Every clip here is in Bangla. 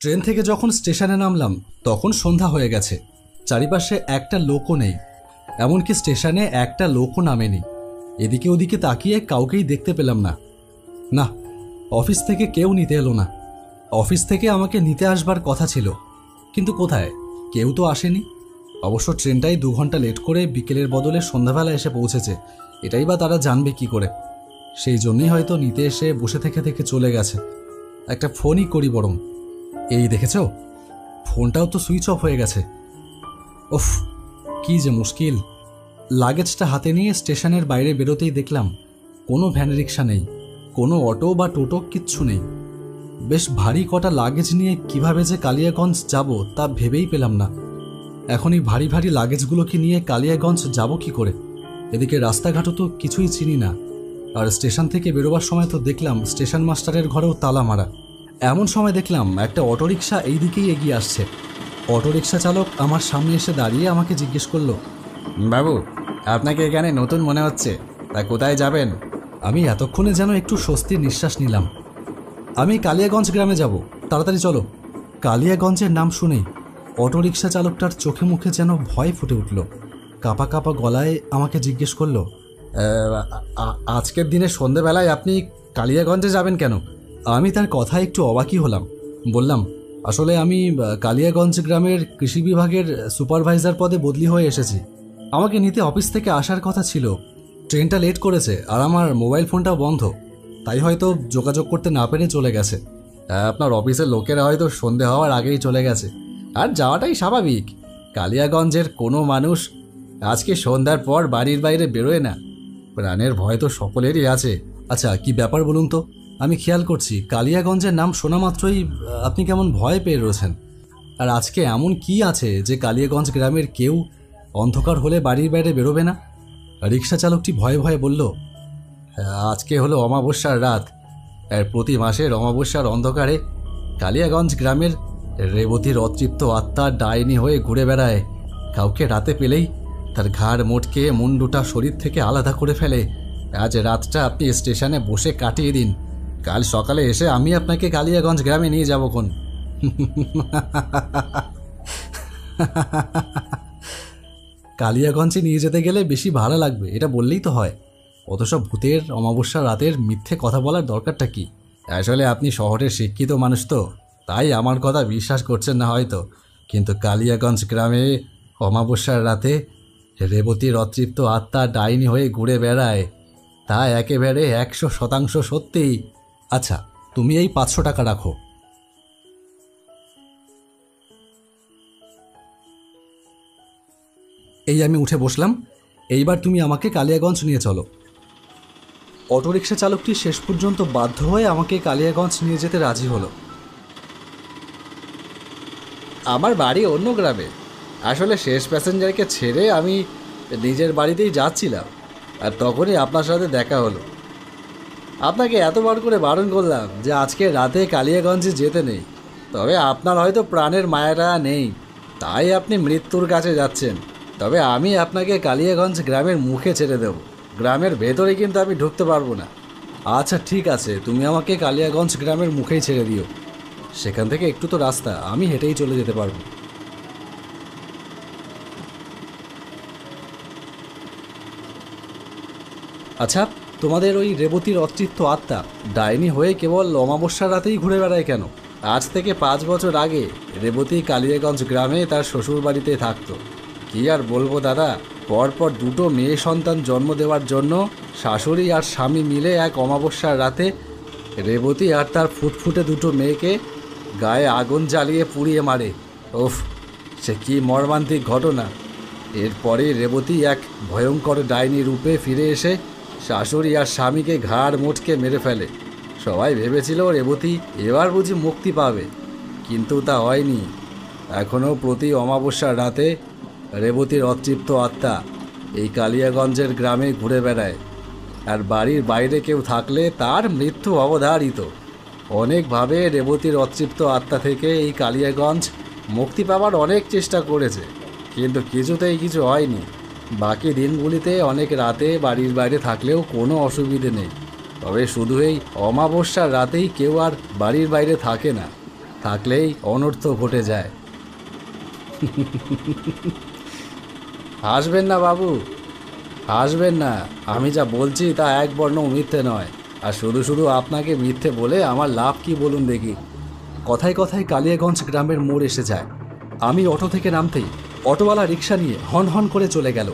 ট্রেন থেকে যখন স্টেশনে নামলাম তখন সন্ধ্যা হয়ে গেছে। চারিপাশে একটা লোকও নেই, এমনকি স্টেশনে একটা লোকও নামেনি। এদিকে ওদিকে তাকিয়ে কাউকেই দেখতে পেলাম না। না, অফিস থেকে কেউ নিতে এলো না। অফিস থেকে আমাকে নিতে আসবার কথা ছিল, কিন্তু কোথায়? কেউ তো আসেনি। অবশ্য ট্রেনটাই 2 ঘন্টা লেট করে বিকেলের বদলে সন্ধ্যাবেলা এসে পৌঁছেছে, এটাই বা তারা জানবে কি করে? সেই জন্যই হয়তো নিতে এসে বসে থেকে থেকে চলে গেছে। একটা ফোনই করি বরং। এই দেখেছ, ফোনটাও তো সুইচ অফ হয়ে গেছে। উফ, কি যে মুশকিল। লাগেজটা হাতে নিয়ে স্টেশনের বাইরে বেরোতেই দেখলাম কোনো ভ্যান রিক্সা নেই, কোনো অটো বা টোটো কিচ্ছু নেই। বেশ ভারী কটা লাগেজ নিয়ে কিভাবে যে কালিয়াগঞ্জ যাব তা ভেবেই পেলাম না। এখন এই ভারী ভারী লাগেজগুলোকে নিয়ে কালিয়াগঞ্জ যাব কি করে? এদিকে রাস্তাঘাটও তো কিছুই চিনি না। আর স্টেশন থেকে বেরোবার সময় তো দেখলাম স্টেশন মাস্টারের ঘরেও তালা মারা। এমন সময় দেখলাম একটা অটোরিকশা এই দিকেই এগিয়ে আসছে। অটোরিকশা চালক আমার সামনে এসে দাঁড়িয়ে আমাকে জিজ্ঞেস করলো, বাবু, আপনাকে এখানে নতুন মনে হচ্ছে, তা কোথায় যাবেন? আমি এতক্ষণে যেন একটু স্বস্তির নিঃশ্বাস নিলাম। আমি কালিয়াগঞ্জ গ্রামে যাব, তাড়াতাড়ি চলো। কালিয়াগঞ্জের নাম শুনেই অটোরিকশা চালকটার চোখে মুখে যেন ভয় ফুটে উঠল। কাঁপা কাঁপা গলায় আমাকে জিজ্ঞেস করলো, আজকের দিনে সন্ধেবেলায় আপনি কালিয়াগঞ্জে যাবেন কেন? আমি তার কথায় একটু অবাকই হলাম। বললাম, আসলে আমি কালিয়াগঞ্জ গ্রামের কৃষি বিভাগের সুপারভাইজার পদে বদলি হয়ে এসেছি। আমাকে নিতে অফিস থেকে আসার কথা ছিল, ট্রেনটা লেট করেছে আর আমার মোবাইল ফোনটাও বন্ধ, তাই হয়তো যোগাযোগ করতে না পেরে চলে গেছে। আপনার অফিসের লোকেরা হয়তো সন্ধে হওয়ার আগেই চলে গেছে, আর যাওয়াটাই স্বাভাবিক। কালিয়াগঞ্জের কোনো মানুষ আজকে সন্ধ্যার পর বাড়ির বাইরে বেরোয় না। প্রাণের ভয় তো সকলেরই আছে। আচ্ছা, কি ব্যাপার বলুন তো? আমি খেয়াল করছি কালিয়াগঞ্জের নাম শোনা মাত্রই আপনি কেমন ভয় পেয়ে রয়েছেন। আর আজকে এমন কি আছে যে কালিয়াগঞ্জ গ্রামের কেউ অন্ধকার হলে বাড়ির বাইরে বেরোবে না? রিক্সা চালকটি ভয়ে ভয়ে বলল, আজকে হলো অমাবস্যার রাত, আর প্রতি মাসের অমাবস্যার অন্ধকারে কালিয়াগঞ্জ গ্রামের রেবতীর অতৃপ্ত আত্মা ডাইনি হয়ে ঘুরে বেড়ায়। কাউকে রাতে পেলেই তার ঘাড় মোটকে মুন্ডুটা শরীর থেকে আলাদা করে ফেলে। আজ রাতটা আপনি স্টেশনে বসে কাটিয়ে দিন, কাল সকালে এসে আমি আপনাকে কালিয়াগঞ্জ গ্রামে নিয়ে যাব কোন। কালিয়াগঞ্জে নিয়ে যেতে গেলে বেশি ভাড়া লাগবে, এটা বললেই তো হয়। অত সব ভূতের অমাবস্যা রাতের মিথ্যে কথা বলার দরকারটা কি? আসলে আপনি শহরের শিক্ষিত মানুষ তো, তাই আমার কথা বিশ্বাস করছেন না হয়তো, কিন্তু কালিয়াগঞ্জ গ্রামে অমাবস্যার রাতে রেবতীর অতৃপ্ত আত্মা ডাইনি হয়ে ঘুরে বেড়ায়, তা একেবারে 100% সত্যি। আচ্ছা, তুমি এই 500 টাকা রাখো। এই আমি উঠে বসলাম, এইবার তুমি আমাকে কালিয়াগঞ্জ নিয়ে চলো। অটোরিকশা চালকটি শেষ পর্যন্ত বাধ্য হয়ে আমাকে কালিয়াগঞ্জ নিয়ে যেতে রাজি হলো। আমার বাড়ি অন্য গ্রামে। আসলে শেষ প্যাসেঞ্জারকে ছেড়ে আমি নিজের বাড়িতেই যাচ্ছিলাম, আর তখনই আপনার সাথে দেখা হলো। আপনাকে এতবার করে বারণ করলাম যে আজকে রাতে কালিয়াগঞ্জে যেতে নেই, তবে আপনার হয়তো প্রাণের মায়াটা নেই, তাই আপনি মৃত্যুর কাছে যাচ্ছেন। তবে আমি আপনাকে কালিয়াগঞ্জ গ্রামের মুখে ছেড়ে দেব, গ্রামের ভেতরে কিন্তু আমি ঢুকতে পারবো না। আচ্ছা ঠিক আছে, তুমি আমাকে কালিয়াগঞ্জ গ্রামের মুখেই ছেড়ে দিও। সেখান থেকে একটু তো রাস্তা, আমি হেঁটেই চলে যেতে পারবো। আচ্ছা, তোমাদের ওই রেবতীর অতৃপ্ত আত্মা ডাইনি হয়ে কেবল অমাবস্যার রাতেই ঘুরে বেড়ায় কেন? আজ থেকে 5 বছর আগে রেবতী কালিয়াগঞ্জ গ্রামে তার শ্বশুর বাড়িতে থাকতো। কি আর বলবো দাদা, পরপর 2টো মেয়ে সন্তান জন্ম দেওয়ার জন্য শাশুড়ি আর স্বামী মিলে এক অমাবস্যার রাতে রেবতী আর তার ফুটফুটে 2টো মেয়েকে গায়ে আগুন জ্বালিয়ে পুড়িয়ে মারে। ওফ, সে কি মর্মান্তিক ঘটনা! এরপরে রেবতী এক ভয়ঙ্কর ডাইনি রূপে ফিরে এসে শাশুড়ি আর স্বামীকে ঘাড় মোটকে মেরে ফেলে। সবাই ভেবেছিল রেবতী এবার বুঝি মুক্তি পাবে, কিন্তু তা হয়নি। এখনও প্রতি অমাবস্যার রাতে রেবতীর অতৃপ্ত আত্মা এই কালিয়াগঞ্জের গ্রামে ঘুরে বেড়ায়, আর বাড়ির বাইরে কেউ থাকলে তার মৃত্যু অবধারিত। অনেকভাবে রেবতীর অতৃপ্ত আত্মা থেকে এই কালিয়াগঞ্জ মুক্তি পাওয়ার অনেক চেষ্টা করেছে, কিন্তু কিছুতেই কিছু হয়নি। বাকি দিনগুলিতে অনেক রাতে বাড়ির বাইরে থাকলেও কোনো অসুবিধে নেই, তবে শুধু এই অমাবস্যার রাতেই কেউ আর বাড়ির বাইরে থাকে না। থাকলেই অনর্থ ঘটে যায়। হাসবেন না বাবু, হাসবেন না। আমি যা বলছি তা এক বর্ণ মিথ্যে নয়। আর শুধু শুধু আপনাকে মিথ্যে বলে আমার লাভ কি বলুন দেখি। কথায় কথায় কালিয়াগঞ্জ গ্রামের মোড় এসে যায়। আমি অটো থেকে নামতেই অটোওয়ালা রিক্সা নিয়ে হন হন করে চলে গেল।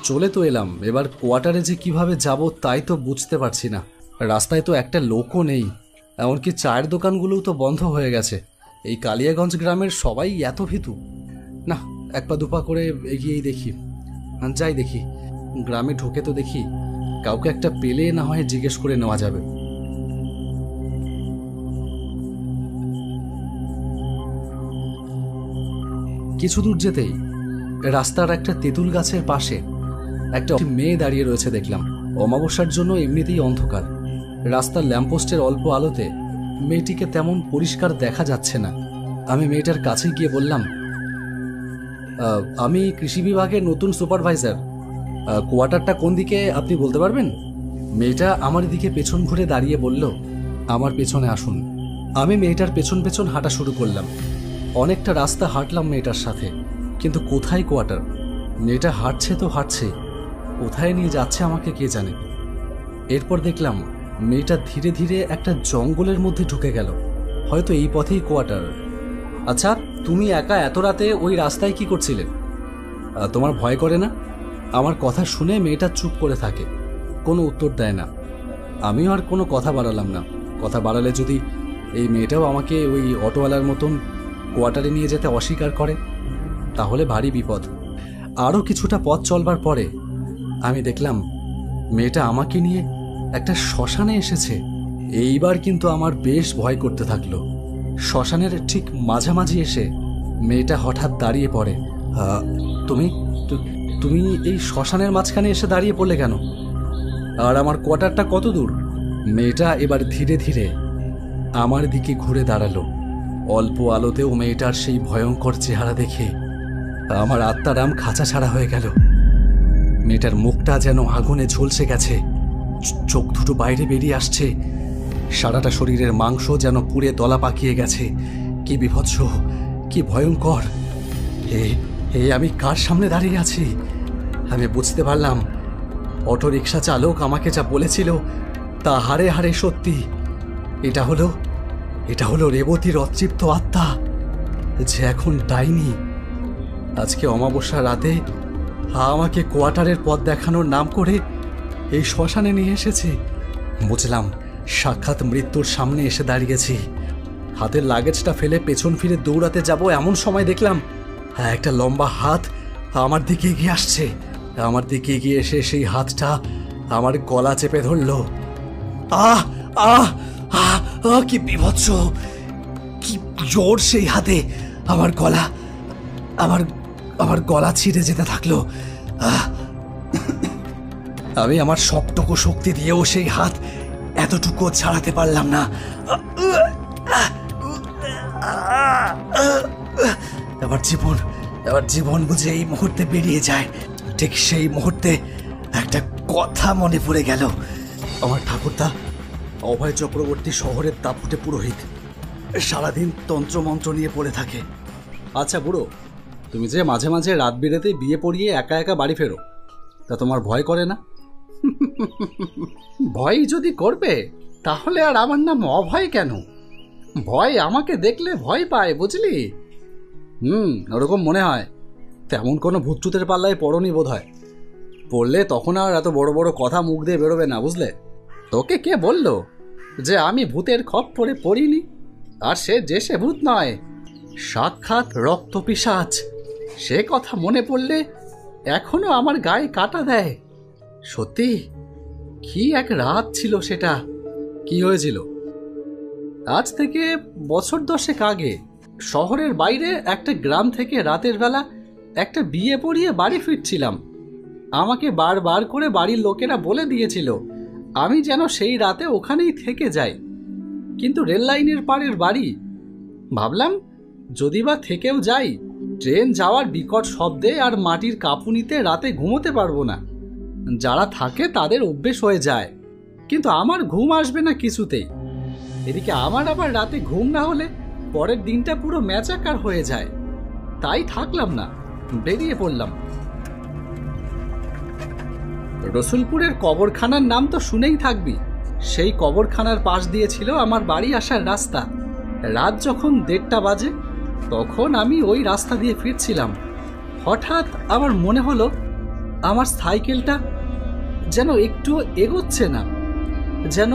চলে তো এলাম, এবার কোয়ার্টারে যে কিভাবে যাব তাই তো বুঝতে পারছি না। রাস্তায় তো একটা লোকও নেই, এমনকি চায়ের দোকানগুলোও তো বন্ধ হয়ে গেছে। এই কালিয়াগঞ্জ গ্রামের সবাই এত ভীতু। না, এক পা দুপা করে এগিয়েই দেখি, যাই দেখি গ্রামে ঢুকে তো দেখি কাউকে একটা পেলে না হয় জিজ্ঞেস করে নেওয়া যাবে। কিছু দূর যেতেই রাস্তার একটা তেঁতুল গাছের পাশে একটা মেয়ে দাঁড়িয়ে রয়েছে দেখলাম। অমাবস্যার জন্য এমনিতেই অন্ধকার, রাস্তার ল্যাম্পপোস্টের অল্প আলোতে মেয়েটিকে তেমন পরিষ্কার দেখা যাচ্ছে না। আমি মেয়েটার কাছে গিয়ে বললাম, আমি কৃষি বিভাগের নতুন সুপারভাইজার, কোয়ার্টারটা কোন দিকে আপনি বলতে পারবেন? মেয়েটা আমার দিকে পেছন ঘুরে দাঁড়িয়ে বলল, আমার পেছনে আসুন। আমি মেয়েটার পেছন পেছন হাঁটা শুরু করলাম। অনেকটা রাস্তা হাঁটলাম মেয়েটার সাথে, কিন্তু কোথায় কোয়ার্টার? মেয়েটা হাঁটছে তো হাঁটছে, কোথায় নিয়ে যাচ্ছে আমাকে কে জানে। এরপর দেখলাম মেয়েটা ধীরে ধীরে একটা জঙ্গলের মধ্যে ঢুকে গেল। হয়তো এই পথেই কোয়ার্টার। আচ্ছা, তুমি একা এত রাতে ওই রাস্তায় কি করছিলে? তোমার ভয় করে না? আমার কথা শুনে মেয়েটা চুপ করে থাকে, কোনো উত্তর দেয় না। আমিও আর কোনো কথা বাড়ালাম না। কথা বাড়ালে যদি এই মেয়েটাও আমাকে ওই অটোওয়ালার মতন কোয়ার্টারে নিয়ে যেতে অস্বীকার করে, তাহলে ভারী বিপদ। আরও কিছুটা পথ চলবার পরে আমি দেখলাম মেয়েটা আমাকে নিয়ে একটা শ্মশানে এসেছে। এইবার কিন্তু আমার বেশ ভয় করতে থাকলো। শ্মশানের ঠিক মাঝামাঝি এসে মেয়েটা হঠাৎ দাঁড়িয়ে পড়ে। তুমি তুমি এই শ্মশানের মাঝখানে এসে দাঁড়িয়ে পড়লে কেন? আর আমার কোয়ার্টারটা কত দূর? মেয়েটা এবার ধীরে ধীরে আমার দিকে ঘুরে দাঁড়ালো। অল্প আলোতেও মেয়েটার সেই ভয়ঙ্কর চেহারা দেখে আমার আত্মারাম খাঁচা ছাড়া হয়ে গেল। মেয়েটার মুখটা যেন আগুনে ঝলসে গেছে, চোখ দুটো বাইরে বেরিয়ে আসছে, সারাটা শরীরের মাংস যেন পুড়ে দলা পাকিয়ে গেছে। কি বিভৎস, কি ভয়ঙ্কর! হে, আমি কার সামনে দাঁড়িয়ে আছি? আমি বুঝতে পারলাম অটো রিক্সা চালক আমাকে যা বলেছিল তা হাড়ে হাড়ে সত্যি। এটা হলো রেবতীর অতৃপ্ত আত্মা, যে এখন ডাইনি। আজকে অমাবস্যা রাতে আমাকে কোয়ার্টারের পথ দেখানোর নাম করে এই শ্মশানে নিয়ে এসেছে। বুঝলাম সাক্ষাৎ মৃত্যুর সামনে এসে দাঁড়িয়েছি। হাতের লাগেজটা ফেলে পেছন ফিরে দৌড়াতে যাব, এমন সময় দেখলাম একটা লম্বা হাত আমার দিকে এগিয়ে আসছে। আমার দিকে এগিয়ে এসে সেই হাতটা আমার গলা চেপে ধরল। আহ আহ আহ কি বিভৎস, কি জোর সেই হাতে! আমার গলা ছিঁড়ে যেতে থাকলো। আমি আমার সবটুকু শক্তি দিয়েও সেই হাত এতটুকু ছাড়াতে পারলাম না। আমার জীবন বুঝে এই মুহূর্তে বেরিয়ে যায়। ঠিক সেই মুহূর্তে একটা কথা মনে পড়ে গেল। আমার ঠাকুরদা অভয় চক্রবর্তী শহরের দাপুটে পুরোহিত, সারাদিন তন্ত্রমন্ত্র নিয়ে পড়ে থাকে। আচ্ছা বুড়ো, তুমি যে মাঝে মাঝে রাত বিরেতে বিয়ে পড়িয়ে একা একা বাড়ি ফেরো, তা তোমার ভয় করে না? ভয় যদি করবে তাহলে আর আমার নাম অভয় কেন? ভয় আমাকে দেখলে ভয় পায়, বুঝলি? ওরকম মনে হয়। তেমন কোনো ভূতচুতের পাল্লায় পড়নি বোধ হয়। পড়লে তখন আর এত বড় বড় কথা মুখ দিয়ে বেরোবে না, বুঝলে? তোকে কে বলল যে আমি ভূতের খপ্পরে পড়িনি? আর সে যে সে ভূত নয়, সাক্ষাৎ রক্ত পিশাচ। সে কথা মনে পড়লে এখনো আমার গায়ে কাটা দেয়। সত্যি, কি এক রাত ছিল সেটা! কি হয়েছিল? আজ থেকে বছর 10 আগে শহরের বাইরে একটা গ্রাম থেকে রাতের বেলা একটা বিয়ে পড়িয়ে বাড়ি ফিরছিলাম। আমাকে বারবার করে বাড়ির লোকেরা বলে দিয়েছিল আমি যেন সেই রাতে ওখানেই থেকে যাই, কিন্তু রেল লাইনের পাড়ের বাড়ি। ভাবলাম যদি বা থেকেও যাই, ট্রেন যাওয়ার বিকট শব্দে আর মাটির কাঁপুনিতে রাতে ঘুমোতে পারবো না। যারা থাকে তাদের অভ্যেস হয়ে যায়, কিন্তু আমার ঘুম আসবে না কিছুতেই। এদিকে আমার আবার রাতে ঘুম না হলে পরের দিনটা পুরো ম্যাচাকার হয়ে যায়। তাই থাকলাম না, বেরিয়ে পড়লাম। রসুলপুরের কবরখানার নাম তো শুনেই থাকবি। সেই কবরখানার পাশ দিয়ে ছিল আমার বাড়ি আসার রাস্তা। রাত যখন 1:30 বাজে, তখন আমি ওই রাস্তা দিয়ে ফিরছিলাম। হঠাৎ আমার মনে হলো আমার সাইকেলটা যেন একটু এগোচ্ছে না, যেন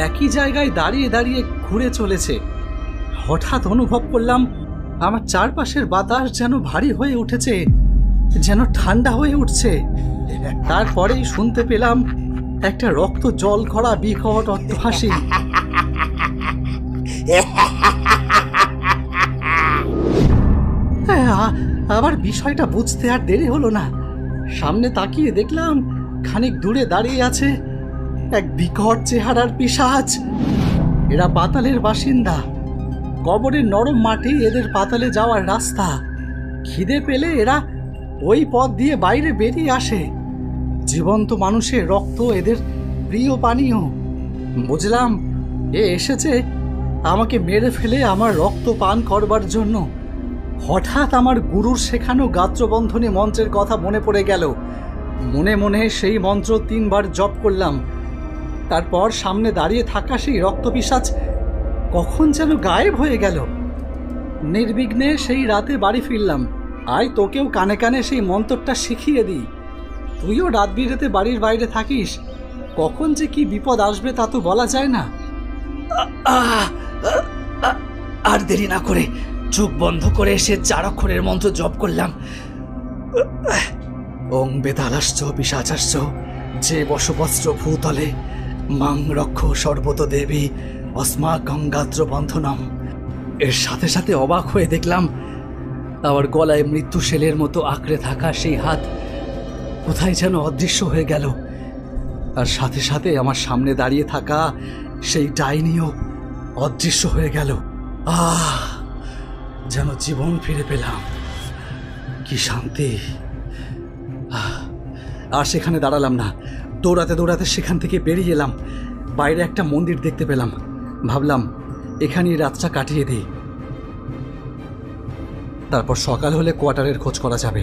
একই জায়গায় দাঁড়িয়ে দাঁড়িয়ে ঘুরে চলেছে। হঠাৎ অনুভব করলাম আমার চারপাশের বাতাস যেন ভারী হয়ে উঠেছে, যেন ঠান্ডা হয়ে উঠছে। তারপরেই শুনতে পেলাম একটা রক্ত জল করা বিকট অট্টহাসি। আবার বিষয়টা বুঝতে আর দেরি হলো না। সামনে তাকিয়ে দেখলাম খানিক দূরে দাঁড়িয়ে আছে এক বিকট চেহারার পিশাচ। এরা পাতালের বাসিন্দা। কবরের নরম মাটি এদের পাতালে যাওয়ার রাস্তা। খিদে পেলে এরা ওই পথ দিয়ে বাইরে বেরিয়ে আসে। জীবন্ত মানুষের রক্ত এদের প্রিয় পানীয়। বুঝলাম এ এসেছে আমাকে মেরে ফেলে আমার রক্ত পান করবার জন্য। হঠাৎ আমার গুরুর শেখানো গাত্রবন্ধনী মন্ত্রের কথা মনে পড়ে গেল। মনে মনে সেই মন্ত্র 3 বার জপ করলাম। তারপর সামনে দাঁড়িয়ে থাকা সেই রক্তপিশাচ কখন যেন গায়েব হয়ে গেল। নির্বিঘ্নে সেই রাতে বাড়ি ফিরলাম। আয় তোকেও কানে কানে সেই মন্ত্রটা শিখিয়ে দিই। তুইও রাত বিরেতে বাড়ির বাইরে থাকিস, কখন যে কি বিপদ আসবে তা তো বলা যায় না। আর দেরি না করে চোখ বন্ধ করে সে 4 অক্ষরের মন্ত্র জপ করলাম। ওং বেতালাশ্চ পিশাচাশ্চ যে বশবস্ত্র ভূতলে মাং রক্ষ সর্বত দেবী অস্মাকং গাত্র বন্ধনম। এর সাথে সাথে অবাক হয়ে দেখলাম আমার গলায় মৃত্যু শেলের মতো আঁকড়ে থাকা সেই হাত কোথায় যেন অদৃশ্য হয়ে গেল। আর সাথে সাথে আমার সামনে দাঁড়িয়ে থাকা সেই ডাইনিও অদৃশ্য হয়ে গেল। যেন জীবন ফিরে পেলাম, কি শান্তি। আর সেখানে দাঁড়ালাম না, দৌড়াতে দৌড়াতে সেখান থেকে বেরিয়ে এলাম। বাইরে একটা মন্দির দেখতে পেলাম। ভাবলাম এখানেই রাতটা কাটিয়ে দিই, তারপর সকাল হলে কোয়ার্টারের খোঁজ করা যাবে।